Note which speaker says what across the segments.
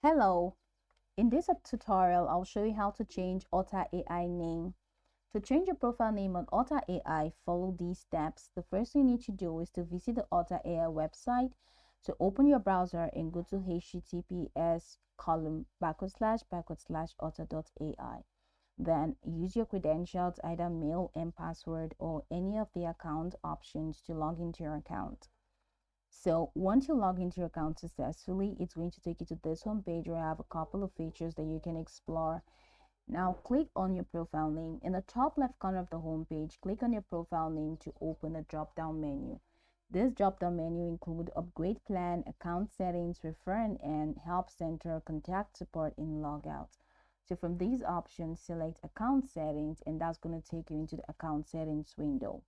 Speaker 1: Hello, in this tutorial, I'll show you how to change Otter AI name. To change your profile name on Otter AI, follow these steps. The first thing you need to do is to visit the Otter AI website. So open your browser and go to https otter.ai. Then use your credentials, either mail and password or any of the account options to log into your account. So once you log into your account successfully, it's going to take you to this home page where I have a couple of features that you can explore. Now click on your profile name. In the top left corner of the home page, click on your profile name to open a drop-down menu. This drop-down menu includes upgrade plan, account settings, refer and end, help center, contact support, and logout. So from these options, select account settings, and that's going to take you into the account settings window.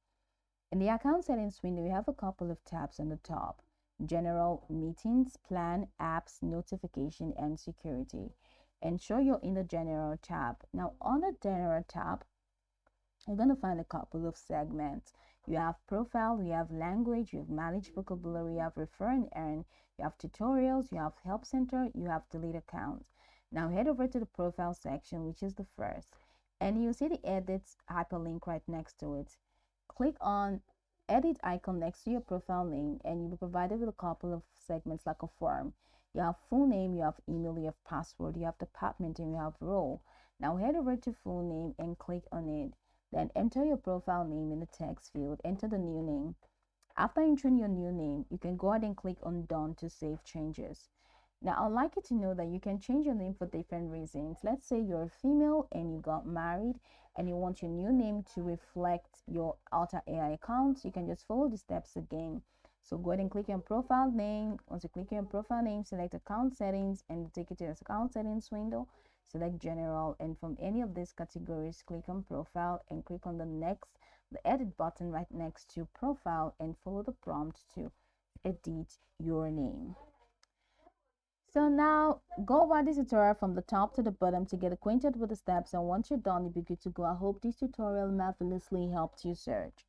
Speaker 1: In the account settings window, you have a couple of tabs on the top: General, Meetings, Plan, Apps, Notification, and Security. Ensure you're in the General tab. Now, on the General tab, you're going to find a couple of segments. You have Profile, you have Language, you have Manage Vocabulary, you have Refer and Earn, you have Tutorials, you have Help Center, you have Delete Account. Now, head over to the Profile section, which is the first, and you'll see the Edit hyperlink right next to it. Click on edit icon next to your profile name and you'll be provided with a couple of segments like a form. You have full name, you have email, you have password, you have department, and you have role. Now head over to full name and click on it. Then enter your profile name in the text field. Enter the new name. After entering your new name, you can go ahead and click on done to save changes. Now, I'd like you to know that you can change your name for different reasons. Let's say you're a female and you got married and you want your new name to reflect your Otter AI account. You can just follow the steps again. So go ahead and click on profile name. Once you click on profile name, select account settings and take it to this account settings window. Select general, and from any of these categories, click on profile and click on the edit button right next to profile and follow the prompt to edit your name. So now go over this tutorial from the top to the bottom to get acquainted with the steps, and once you're done, you'll be good to go. I hope this tutorial marvelously helped you search.